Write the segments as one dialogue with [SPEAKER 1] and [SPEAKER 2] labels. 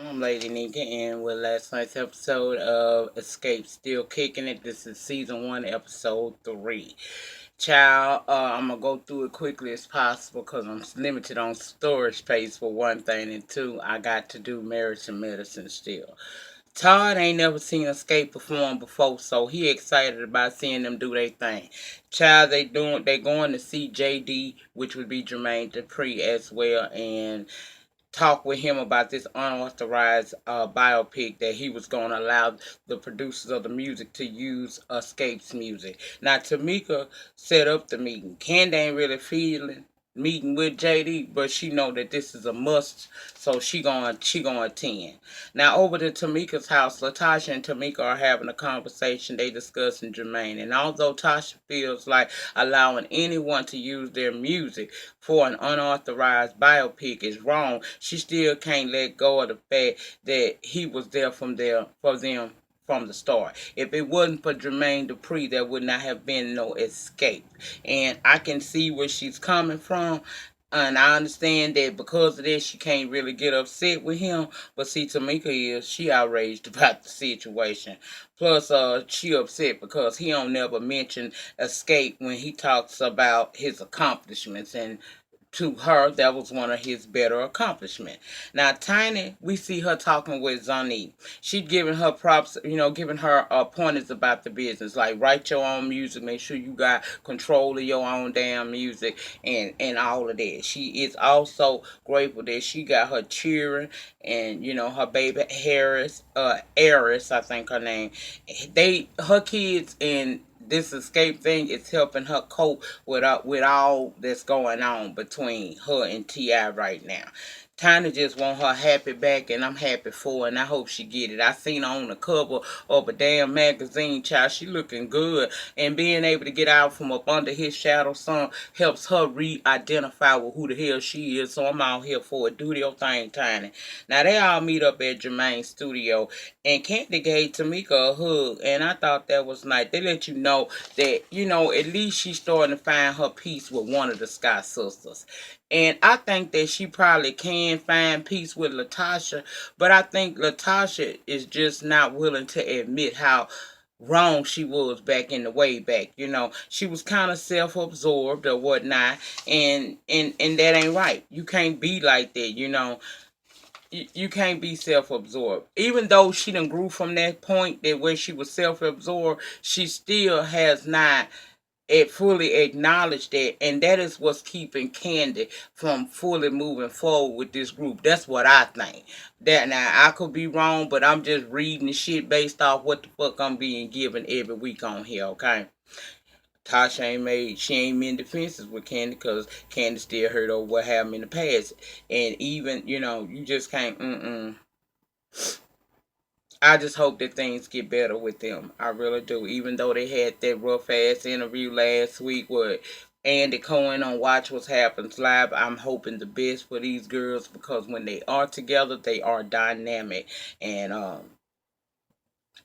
[SPEAKER 1] I'm Lady Nika, and with last night's episode of Xscape, still kicking it. This is season 1, episode 3. Child, I'm gonna go through it quickly as possible because I'm limited on storage space for one thing, and two, I got to do marriage and medicine still. Todd ain't never seen Xscape perform before, so he excited about seeing them do their thing. Child, they going to see JD, which would be Jermaine Dupri as well, and talk with him about this unauthorized biopic that he was going to allow the producers of the music to use Escape's music. Now, Tamika set up the meeting. Candy ain't really feeling meeting with JD, but she know that this is a must, so she gonna attend. Now over to Tamika's house, Latasha and Tamika are having a conversation. They discussing Jermaine, and although Tasha feels like allowing anyone to use their music for an unauthorized biopic is wrong, she still can't let go of the fact that he was there for them from the start. If it wasn't for Jermaine Dupri, there would not have been no Xscape. And I can see where she's coming from. And I understand that because of this, she can't really get upset with him. But see, Tamika she outraged about the situation. Plus, she upset because he don't never mention Xscape when he talks about his accomplishments, and to her, that was one of his better accomplishments. Now, Tiny, we see her talking with Zani. She's giving her props, giving her pointers about the business, like write your own music, make sure you got control of your own damn music, and all of that. She is also grateful that she got her cheering, and her baby Eris, I think her name. Her kids and this Xscape thing is helping her cope with all that's going on between her and Ti right now. Tiny just want her happy back, and I'm happy for her, and I hope she get it. I seen her on the cover of a damn magazine, child. She looking good, and being able to get out from up under his shadow some helps her re-identify with who the hell she is. So I'm out here for it. Do your thing, Tiny. Now they all meet up at Jermaine's studio, and Candy gave Tamika a hug, and I thought that was nice. They let you know that, at least she's starting to find her peace with one of the Scott sisters. And I think that she probably can find peace with Latasha, but I think Latasha is just not willing to admit how wrong she was back in the way back. She was kind of self-absorbed or whatnot, and that ain't right. You can't be like that. You can't be self-absorbed. Even though she done grew from that point that where she was self-absorbed, she still has not fully acknowledged that, and that is what's keeping Candy from fully moving forward with this group. That's what I think. That now I could be wrong, but I'm just reading the shit based off what the fuck I'm being given every week on here. Okay. She ain't made defenses with Candy because Candy still hurt over what happened in the past. And even, you just can't. I just hope that things get better with them. I really do. Even though they had that rough ass interview last week with Andy Cohen on Watch What Happens Live, I'm hoping the best for these girls because when they are together, they are dynamic. And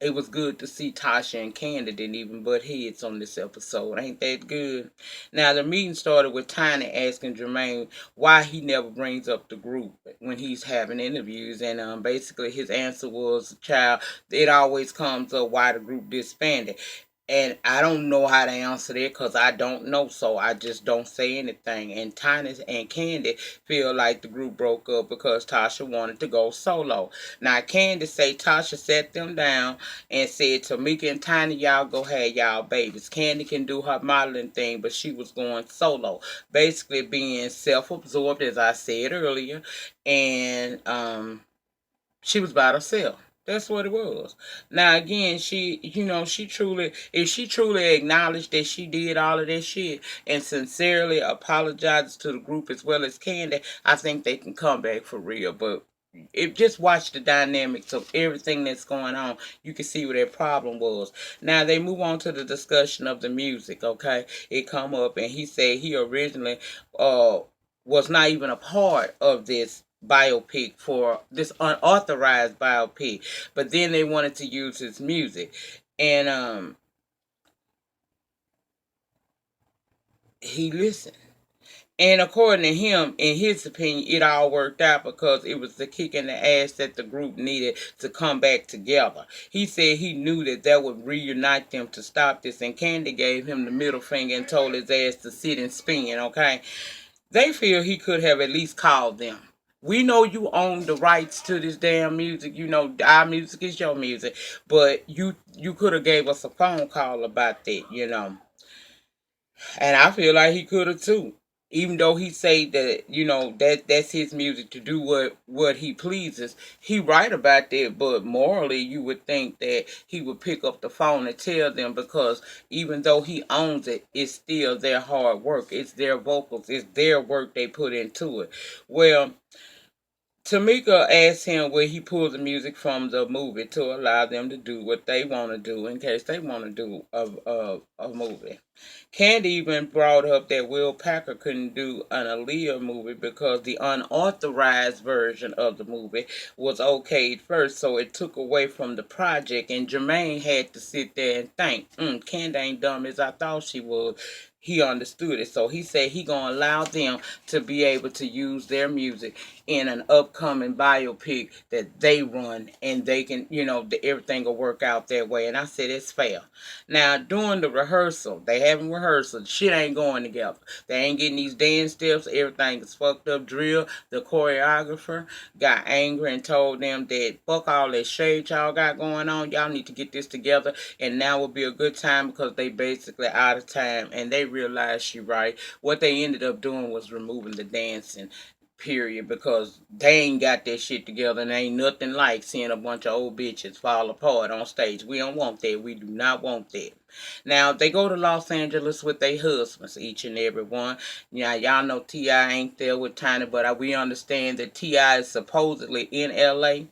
[SPEAKER 1] it was good to see Tasha and Candy didn't even butt heads on this episode. Ain't that good? Now, the meeting started with Tiny asking Jermaine why he never brings up the group when he's having interviews. And basically, his answer was, child, it always comes up why the group disbanded. And I don't know how to answer that because I don't know, so I just don't say anything. And Tiny and Candy feel like the group broke up because Tasha wanted to go solo. Now Candy say Tasha sat them down and said, Tamika and Tiny, y'all go have y'all babies. Candy can do her modeling thing, but she was going solo. Basically being self-absorbed, as I said earlier, and she was by herself. That's what it was. Now again, if she truly acknowledged that she did all of this shit and sincerely apologizes to the group as well as Candy, I think they can come back for real. But if just watch the dynamics of everything that's going on, you can see what their problem was. Now they move on to the discussion of the music. Okay, it come up and he said he originally was not even a part of this biopic for this unauthorized biopic, but then they wanted to use his music, and he listened. And according to him, in his opinion, it all worked out because it was the kick in the ass that the group needed to come back together. He said he knew that would reunite them to stop this, and Candy gave him the middle finger and told his ass to sit and spin, okay? They feel he could have at least called them. We know you own the rights to this damn music. You know our music is your music, but you could have gave us a phone call about that, you know. And I feel like he could have too. Even though he say that, you know, that's his music to do what he pleases, he right about that. But morally, you would think that he would pick up the phone and tell them, because even though he owns it, it's still their hard work. It's their vocals. It's their work they put into it. Well, Tamika asked him where he pulled the music from the movie to allow them to do what they want to do in case they want to do a movie. Candy even brought up that Will Packer couldn't do an Aaliyah movie because the unauthorized version of the movie was okayed first, so it took away from the project, and Jermaine had to sit there and think, Candy ain't dumb as I thought she was. He understood it, so he said he gonna allow them to be able to use their music in an upcoming biopic that they run, and they can, you know, everything will work out that way. And I said it's fair. Now during the rehearsal, they having rehearsal, shit ain't going together. They ain't getting these dance steps. Everything is fucked up. Drill. The choreographer got angry and told them that fuck all that shade y'all got going on. Y'all need to get this together, and now would be a good time because they basically out of time. And they realized she right. What they ended up doing was removing the dancing, period, because they ain't got that shit together, and ain't nothing like seeing a bunch of old bitches fall apart on stage. We don't want that. We do not want that. Now they go to Los Angeles with their husbands, each and every one. Yeah, y'all know T.I. ain't there with Tiny, but we understand that T.I. is supposedly in L.A.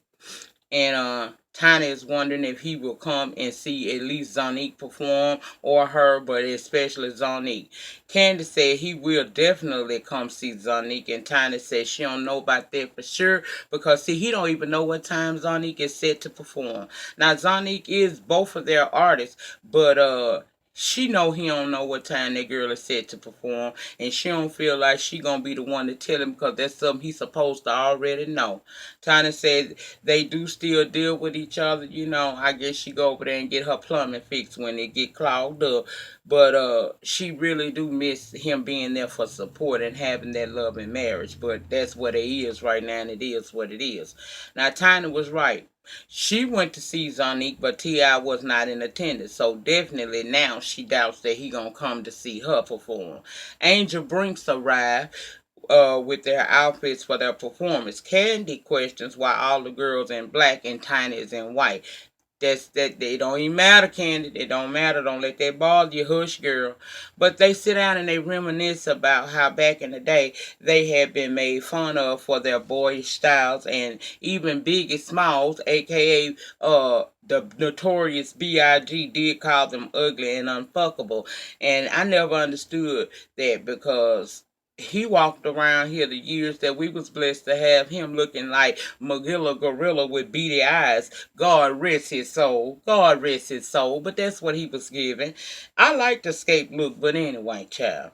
[SPEAKER 1] And Tiny is wondering if he will come and see at least Zonique perform, or her, but especially Zonique. Candace said he will definitely come see Zonique, and Tiny said she don't know about that for sure, because see, he don't even know what time Zonique is set to perform. Now Zonique is both of their artists, but she know he don't know what time that girl is set to perform, and she don't feel like she gonna be the one to tell him, because that's something he's supposed to already know. Tiny said they do still deal with each other, you know. I guess she go over there and get her plumbing fixed when it get clogged up. But she really do miss him being there for support and having that love in marriage. But that's what it is right now, and it is what it is. Now Tiny was right. She went to see Zonique, but T.I. was not in attendance. So definitely now she doubts that he gonna come to see her perform. Angel Brinks arrived with their outfits for their performance. Candy questions why all the girls in black and Tiny is in white. That they don't even matter, Candy. It don't matter. Don't let that bother you, hush, girl. But they sit down and they reminisce about how back in the day they had been made fun of for their boyish styles, and even Biggie Smalls, aka the notorious B.I.G., did call them ugly and unfuckable. And I never understood that, because he walked around here the years that we was blessed to have him looking like Magilla Gorilla with beady eyes. God rest his soul. God rest his soul. But that's what he was given. I like the Xscape look, but anyway, child.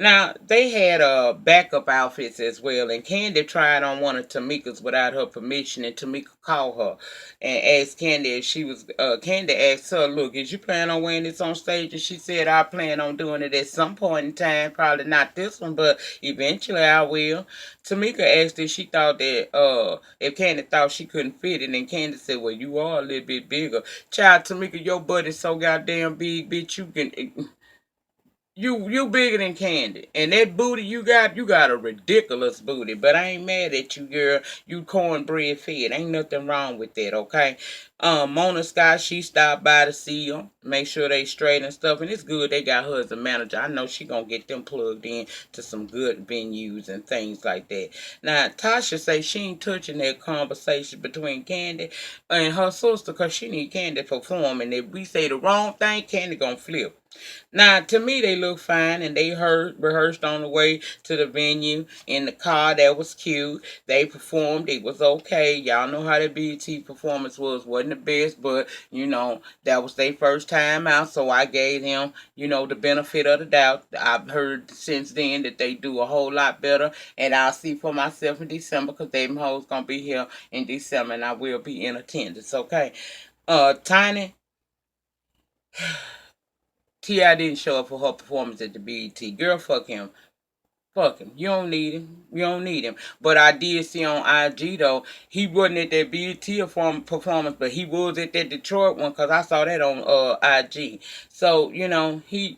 [SPEAKER 1] Now, they had backup outfits as well, and Candy tried on one of Tamika's without her permission, and Tamika called her and asked Candy if she was, Candy asked her, look, is you planning on wearing this on stage? And she said, I plan on doing it at some point in time, probably not this one, but eventually I will. Tamika asked if she thought that, if Candy thought she couldn't fit it, and Candy said, well, you are a little bit bigger. Child, Tamika, your butt is so goddamn big, bitch, you can... You bigger than Candy. And that booty you got a ridiculous booty. But I ain't mad at you, girl. You cornbread fed. Ain't nothing wrong with that, okay? Mona Scott, she stopped by to see them. Make sure they straight and stuff. And it's good they got her as a manager. I know she gonna get them plugged in to some good venues and things like that. Now, Tasha say she ain't touching that conversation between Candy and her sister, because she need Candy to perform. And if we say the wrong thing, Candy gonna flip. Now, to me, they look fine, and they rehearsed on the way to the venue in the car. That was cute. They performed. It was okay. Y'all know how the BET performance was. Wasn't the best, but, that was their first time out, so I gave them, the benefit of the doubt. I've heard since then that they do a whole lot better, and I'll see for myself in December, because them hoes going to be here in December, and I will be in attendance, okay? Tiny, T.I. didn't show up for her performance at the BET. Girl, fuck him. Fuck him. You don't need him. You don't need him. But I did see on IG though, he wasn't at that BET performance, but he was at that Detroit one, because I saw that on IG. So he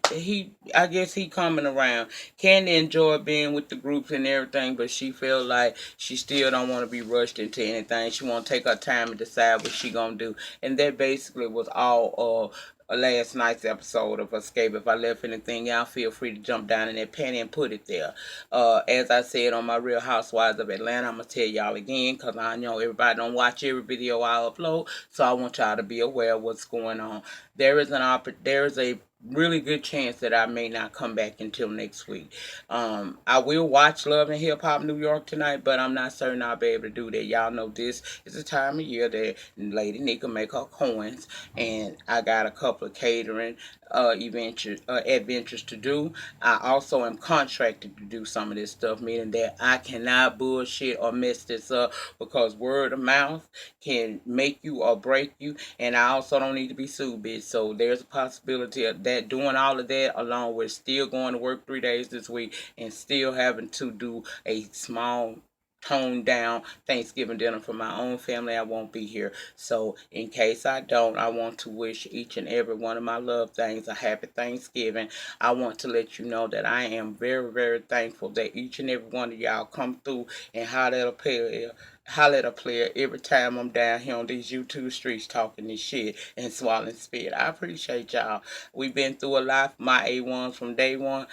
[SPEAKER 1] I guess he coming around. Candy enjoyed being with the groups and everything, but she felt like she still don't want to be rushed into anything. She want to take her time and decide what she gonna do, and that basically was all last night's episode of Xscape. If I left anything out, feel free to jump down in that penny and put it there. As I said on my Real Housewives of Atlanta, I'm going to tell y'all again, because I know everybody don't watch every video I upload, so I want y'all to be aware of what's going on. There is a really good chance that I may not come back until next week. I will watch Love and Hip Hop New York tonight, but I'm not certain I'll be able to do that. Y'all know this is the time of year that Lady Nika make her coins, and I got a couple of catering adventures to do. I also am contracted to do some of this stuff, meaning that I cannot bullshit or mess this up, because word of mouth can make you or break you, and I also don't need to be sued, bitch. So there's a possibility of that, doing all of that along with still going to work 3 days this week and still having to do a small toned down Thanksgiving dinner for my own family. I won't be here. So in case I don't, I want to wish each and every one of my loved things a happy Thanksgiving. I want to let you know that I am very, very thankful that each and every one of y'all come through and holler at a player every time I'm down here on these YouTube streets talking this shit and swallowing spit. I appreciate y'all. We've been through a lot, my A1s from day one,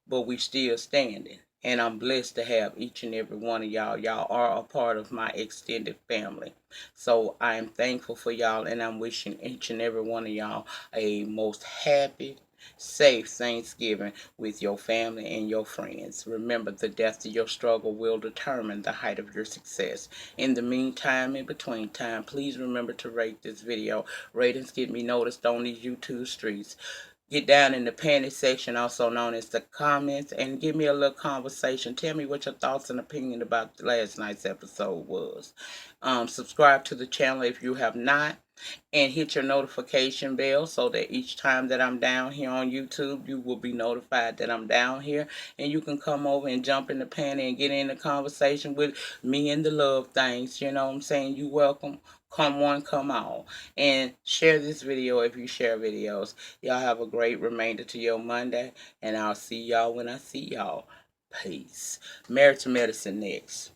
[SPEAKER 1] but we still standing. And I'm blessed to have each and every one of y'all. Y'all are a part of my extended family. So I am thankful for y'all, and I'm wishing each and every one of y'all a most happy, safe Thanksgiving with your family and your friends. Remember, the depth of your struggle will determine the height of your success. In the meantime, in between time, please remember to rate this video. Ratings get me noticed on these YouTube streets. Get down in the panty section, also known as the comments, and give me a little conversation. Tell me what your thoughts and opinion about last night's episode was. Subscribe to the channel if you have not, and hit your notification bell so that each time that I'm down here on YouTube, you will be notified that I'm down here, and you can come over and jump in the panty and get in the conversation with me and the love things. You know what I'm saying? You welcome. Come one, come all. And share this video if you share videos. Y'all have a great remainder to your Monday, and I'll see y'all when I see y'all. Peace. Married to Medicine next.